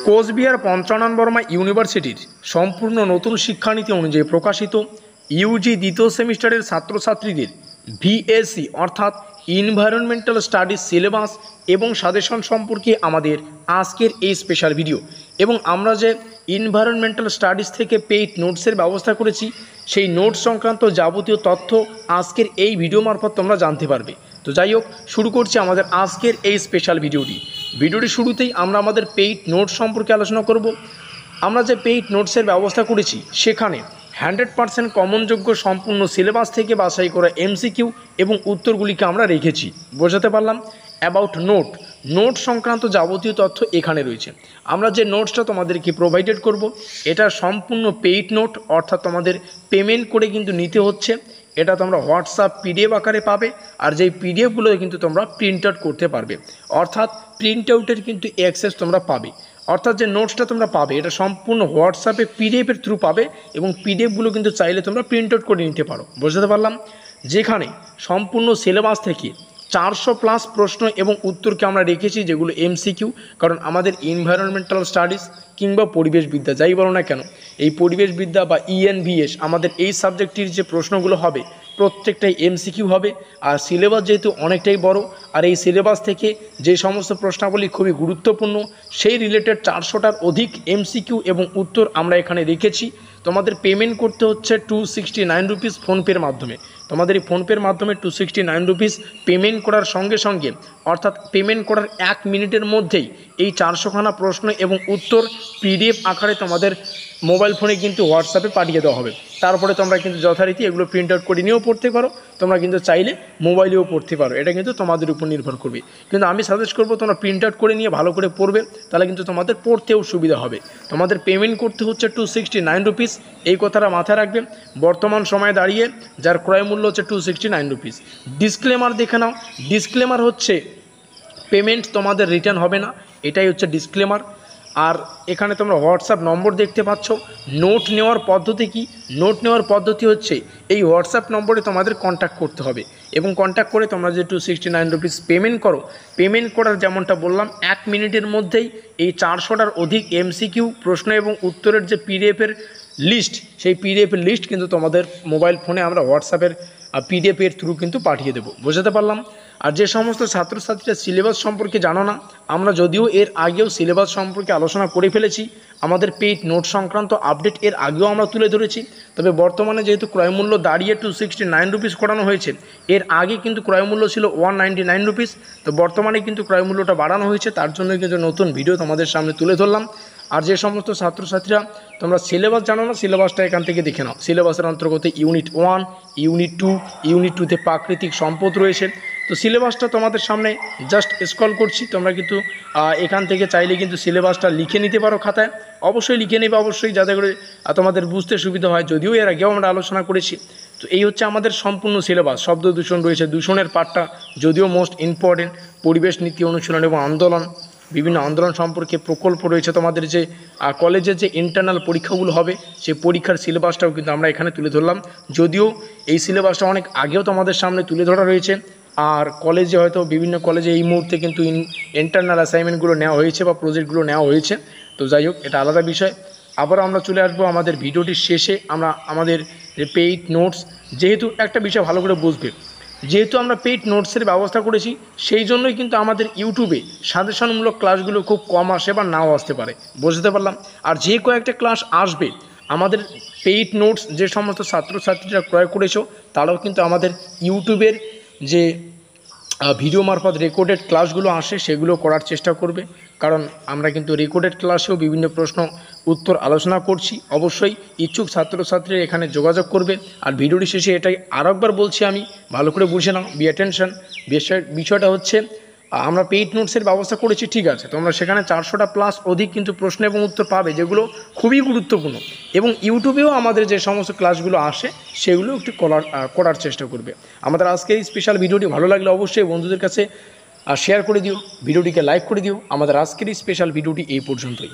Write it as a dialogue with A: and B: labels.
A: কোচবিহার পঞ্চানন বর্মা ইউনিভার্সিটির সম্পূর্ণ নতুন শিক্ষানীতি অনুযায়ী প্রকাশিত ইউজি দ্বিতীয় সেমিস্টারের ছাত্রছাত্রীদের ভিএসসি অর্থাৎ এনভায়রনমেন্টাল স্টাডিজ সিলেবাস এবং সাজেশন সম্পর্কে আমাদের আজকের এই স্পেশাল ভিডিও। এবং আমরা যে এনভায়রনমেন্টাল স্টাডিজ থেকে পেইড নোটসের ব্যবস্থা করেছি, সেই নোটস সংক্রান্ত যাবতীয় তথ্য আজকের এই ভিডিও মারফত তোমরা জানতে পারবে। তো যাই হোক, শুরু করছি আমাদের আজকের এই স্পেশাল ভিডিওটি শুরুতেই আমরা আমাদের পেইড নোটস সম্পর্কে আলোচনা করব। আমরা যে পেইড নোটসের ব্যবস্থা করেছি সেখানে 100% কমনযোগ্য সম্পূর্ণ সিলেবাস থেকে বাছাই করা এমসিকিউ এবং উত্তরগুলিকে আমরা রেখেছি। বোঝাতে পারলাম? অ্যাবাউট নোট সংক্রান্ত যাবতীয় তথ্য এখানে রয়েছে। আমরা যে নোটসটা তোমাদেরকে প্রোভাইডেড করব, এটা সম্পূর্ণ পেইড নোট, অর্থাৎ তোমাদের পেমেন্ট করে কিন্তু নিতে হচ্ছে। এটা তোমরা হোয়াটসঅ্যাপ পিডিএফ আকারে পাবে, আর যেই পিডিএফগুলো কিন্তু তোমরা প্রিন্ট আউট করতে পারবে, অর্থাৎ প্রিন্ট আউটের কিন্তু অ্যাক্সেস তোমরা পাবে। অর্থাৎ যে নোটসটা তোমরা পাবে এটা সম্পূর্ণ হোয়াটসঅ্যাপে পিডিএফের থ্রু পাবে, এবং পিডিএফগুলো কিন্তু চাইলে তোমরা প্রিন্ট আউট করে নিতে পারো। বুঝতে পারলাম? যেখানে সম্পূর্ণ সিলেবাস থেকে 400+ প্রশ্ন এবং উত্তরকে আমরা রেখেছি, যেগুলো এমসিকিউ। কারণ আমাদের এনভায়রনমেন্টাল স্টাডিজ কিংবা পরিবেশবিদ্যা যাই বলো না কেন, এই পরিবেশবিদ্যা বা ইএনভিএস আমাদের এই সাবজেক্টটির যে প্রশ্নগুলো হবে প্রত্যেকটাই এমসিকিউ হবে। আর সিলেবাস যেহেতু অনেকটাই বড়, আর এই সিলেবাস থেকে যে সমস্ত প্রশ্নাবলী খুবই গুরুত্বপূর্ণ, সেই রিলেটেড 400টার অধিক এমসিকিউ এবং উত্তর আমরা এখানে রেখেছি। তোমাদের পেমেন্ট করতে হচ্ছে 269 রুপিস ফোনপের মাধ্যমে। তোমাদের এই ফোনপের মাধ্যমে 269 রুপিস পেমেন্ট করার সঙ্গে সঙ্গে, অর্থাৎ পেমেন্ট করার 1 মিনিটের মধ্যেই এই 400খানা প্রশ্ন এবং উত্তর পিডিএফ আকারে তোমাদের মোবাইল ফোনে কিন্তু হোয়াটসঅ্যাপে পাঠিয়ে দেওয়া হবে। তারপরে তোমরা কিন্তু যথারীতি এগুলো প্রিন্ট আউট করে নিয়েও পড়তে পারো, তোমরা কিন্তু চাইলে মোবাইলেও পড়তে পারো। এটা কিন্তু তোমাদের উপর নির্ভর করবে, কিন্তু আমি সাজেস্ট করবো তোমরা প্রিন্ট আউট করে নিয়ে ভালো করে পড়বে, তাহলে কিন্তু তোমাদের পড়তেও সুবিধা হবে। তোমাদের পেমেন্ট করতে হচ্ছে 269 রুপিস, এই কথাটা মাথায় রাখবে। বর্তমান সময়ে দাঁড়িয়ে যার ক্রয় মূল্য হচ্ছে 269 রুপিস। ডিসক্লেমার দেখে নাও, ডিসক্লেমার হচ্ছে পেমেন্ট তোমাদের রিটার্ন হবে না, এটাই হচ্ছে ডিসক্লেমার। আর এখানে তোমরা হোয়াটসঅ্যাপ নম্বর দেখতে পাচ্ছ। নোট নেওয়ার পদ্ধতি কি? নোট নেওয়ার পদ্ধতি হচ্ছে এই হোয়াটসঅ্যাপ নম্বরে তোমাদের কন্ট্যাক্ট করতে হবে, এবং কন্ট্যাক্ট করে তোমরা যে 269 রুপিস পেমেন্ট করো, পেমেন্ট করার যেমনটা বললাম 1 মিনিটের মধ্যেই এই 400টার অধিক এমসিকিউ প্রশ্ন এবং উত্তরের যে পিডিএফের লিস্ট, সেই পিডিএফের লিস্ট কিন্তু তোমাদের মোবাইল ফোনে আমরা হোয়াটসঅ্যাপের পিডিএফের থ্রু কিন্তু পাঠিয়ে দেবো। বুঝতে পারলাম? আর যে সমস্ত ছাত্রছাত্রীরা সিলেবাস সম্পর্কে জানো না, আমরা যদিও এর আগেও সিলেবাস সম্পর্কে আলোচনা করে ফেলেছি, আমাদের পেইড নোট সংক্রান্ত আপডেট এর আগেও আমরা তুলে ধরেছি। তবে বর্তমানে যেহেতু ক্রয়মূল্য দাঁড়িয়ে 269 রুপিস করানো হয়েছে, এর আগে কিন্তু ক্রয়মূল্য ছিল 199 রুপিস। তো বর্তমানে কিন্তু ক্রয়মূল্যটা বাড়ানো হয়েছে, তার জন্য কিন্তু নতুন ভিডিও তোমাদের সামনে তুলে ধরলাম। আর যে সমস্ত ছাত্রছাত্রীরা তোমরা সিলেবাস জানো না, সিলেবাসটা এখান থেকে দেখে নাও। সিলেবাসের অন্তর্গত ইউনিট 1, ইউনিট 2, ইউনিট 2তে প্রাকৃতিক সম্পদ রয়েছে। তো সিলেবাসটা তোমাদের সামনে জাস্ট স্ক্রল করছি, তোমরা কিন্তু এখান থেকে চাইলে কিন্তু সিলেবাসটা লিখে নিতে পারো খাতায়। অবশ্যই লিখে নেবে, অবশ্যই, যাতে করে তোমাদের বুঝতে সুবিধা হয়। যদিও এর আগেও আমরা আলোচনা করেছি। তো এই হচ্ছে আমাদের সম্পূর্ণ সিলেবাস। শব্দ দূষণ রয়েছে, দূষণের পার্টটা যদিও মোস্ট ইম্পর্টেন্ট। পরিবেশ নীতি অনুশীলন এবং আন্দোলন, বিভিন্ন আন্দোলন সম্পর্কে প্রকল্প রয়েছে। তোমাদের যে কলেজের যে ইন্টারনাল পরীক্ষাগুলো হবে, সেই পরীক্ষার সিলেবাসটাও কিন্তু আমরা এখানে তুলে ধরলাম। যদিও এই সিলেবাসটা অনেক আগেও তোমাদের সামনে তুলে ধরা রয়েছে, আর কলেজে হয়তো বিভিন্ন কলেজে এই মুহূর্তে কিন্তু ইন্টারনাল অ্যাসাইনমেন্টগুলো নেওয়া হয়েছে বা প্রজেক্টগুলো নেওয়া হয়েছে। তো যাই হোক, এটা আলাদা বিষয়। আবার আমরা চলে আসবো আমাদের ভিডিওটির শেষে। আমরা আমাদের যে পেইড নোটস, যেহেতু একটা বিষয় ভালো করে বুঝবে, যেহেতু আমরা পেইড নোটসের ব্যবস্থা করেছি, সেই জন্যই কিন্তু আমাদের ইউটিউবে সাজেশনমূলক ক্লাসগুলো খুব কম আসে বা নাও আসতে পারে। বুঝতে পারলাম? আর যে কয়েকটা ক্লাস আসবে, আমাদের পেইড নোটস যে সমস্ত ছাত্রছাত্রীরা ক্রয় করেছো, তারাও কিন্তু আমাদের ইউটিউবের যে ভিডিও মারফত রেকর্ডেড ক্লাসগুলো আসে সেগুলো করার চেষ্টা করবে। কারণ আমরা কিন্তু রেকর্ডেড ক্লাসেও বিভিন্ন প্রশ্ন উত্তর আলোচনা করছি। অবশ্যই ইচ্ছুক ছাত্রছাত্রীরা এখানে যোগাযোগ করবে। আর ভিডিওটি শেষে এটাই আরেকবার বলছি, আমি ভালো করে বুঝে নাও, বি অ্যাটেনশন। বিষয়টা হচ্ছে আমরা পেইড নোটসের ব্যবস্থা করেছি, ঠিক আছে, তোমরা সেখানে 400+ অধিক কিন্তু প্রশ্ন এবং উত্তর পাবে, যেগুলো খুবই গুরুত্বপূর্ণ। এবং ইউটিউবেও আমাদের যে সমস্ত ক্লাসগুলো আসে সেগুলো একটু করার চেষ্টা করবে। আমাদের আজকের এই স্পেশাল ভিডিওটি ভালো লাগলে অবশ্যই বন্ধুদের কাছে শেয়ার করে দিও, ভিডিওটিকে লাইক করে দিও। আমাদের আজকের এই স্পেশাল ভিডিওটি এই পর্যন্তই।